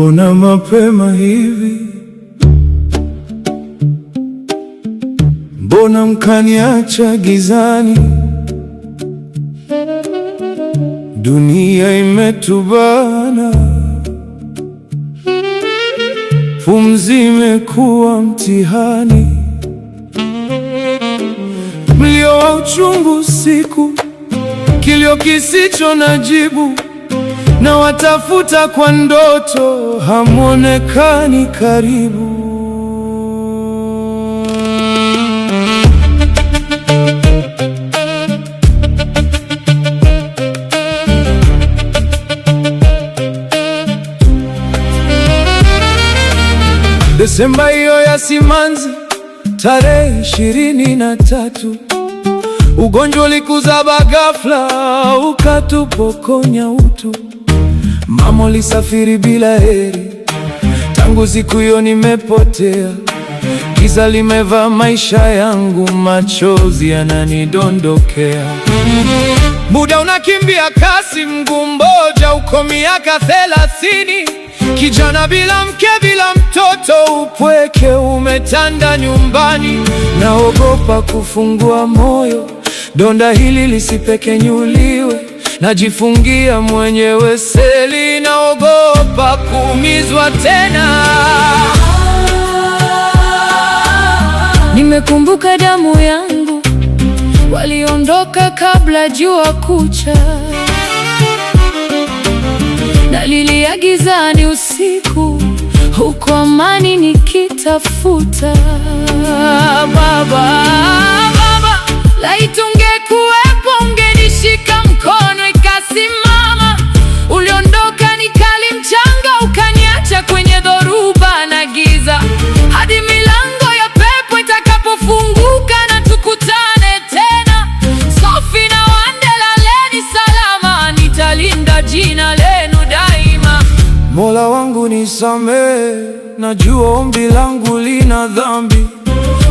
mbona mapema hivi? Mbona mkaniacha gizani? Dunia imetubana, pumzi imekuwa mtihani. Mlio wa uchungu usiku, kilio kisicho na jibu, na watafuta kwa ndoto, hamonekani karibu. Desemba hiyo ya simanzi, tarehe 23, ugonjwa ulikuzaba ghafla, ukatupokonya utu. Mama ulisafiri bila heri, tangu siku hiyo nimepotea. Giza limevaa maisha yangu, machozi yananidondokea. Muda unakimbia kasi, mguu mmoja uko miaka 30. Kijana bila mke, bila mtoto, upweke umetanda nyumbani. Naogopa kufungua moyo, donda hili lisipekenyuliwe. Najifungia mwenyewe seli, naogopa kuumizwa tena. Nimekumbuka damu yangu, waliondoka kabla jua kucha. Nalilia gizani usiku, huko amani nikitafuta. Baba, laiti ungekuwepo, ungenishika mkono ikasimama. Uliondoka nikali mchanga, ukaniacha kwenye dhoruba na giza, hadi milango ya pepo itakapofunguka na tukutane tena. Sophie na Wandela, leni salama, nitalinda jina lenu daima. Mola wangu nisamehe, najua ombi langu lina dhambi.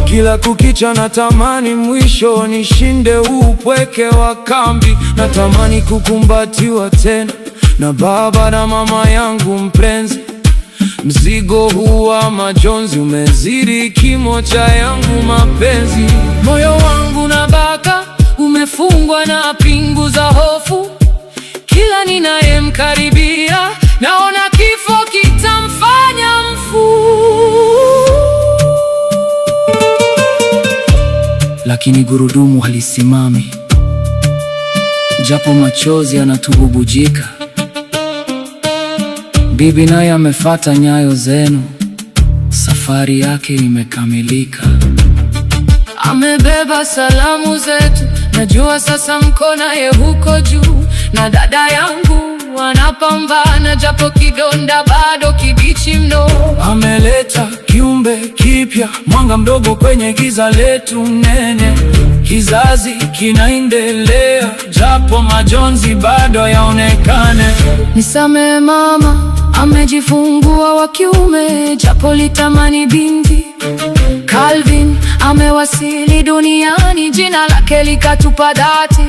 Kila kukicha natamani mwisho nishinde upweke wa kambi. Natamani kukumbatiwa tena na baba na mama yangu mpenzi. Mzigo huu wa majonzi umezidi kimo cha yangu mapenzi. Moyo wangu na baka umefungwa na pingu za hofu. Kila ninayemkaribia naona kifo kitamfanya mfu. Lakini gurudumu halisimami, japo machozi yanatububujika. Bibi naye amefuata nyayo zenu, safari yake imekamilika. Amebeba salamu zetu, najua sasa mko naye huko juu. Na dada yangu wanapambana, japo kidonda bado kibichi mno. Ameleta kiumbe kipya, mwanga mdogo kwenye giza letu nene. Kizazi kinaendelea, japo majonzi bado yaonekane. Nisamehe mama, amejifungua wa kiume, japo litamani binti. Calvin amewasili duniani, jina lake likatupa dhati.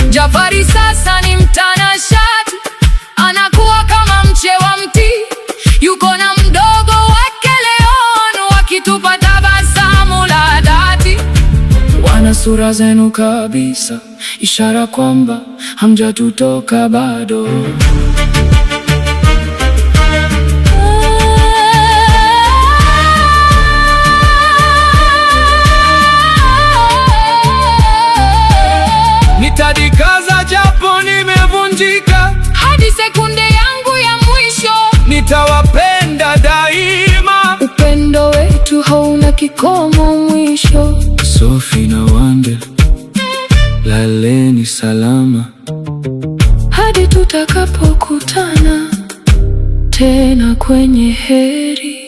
Jafari sasa ni mtanashati, anakuwa kama mche wa mti. Yuko na mdogo wake Leon, wakitupa tabasamu la dhati. Wana sura zenu kabisa, ishara kwamba hamjatutoka bado. Nitadikaza japo nimevunjika, hadi sekunde yangu ya mwisho. Nitawapenda daima, upendo wetu hauna kikomo mwisho. Sophie na Wandela, laleni salama, hadi tutakapokutana tena kwenye heri.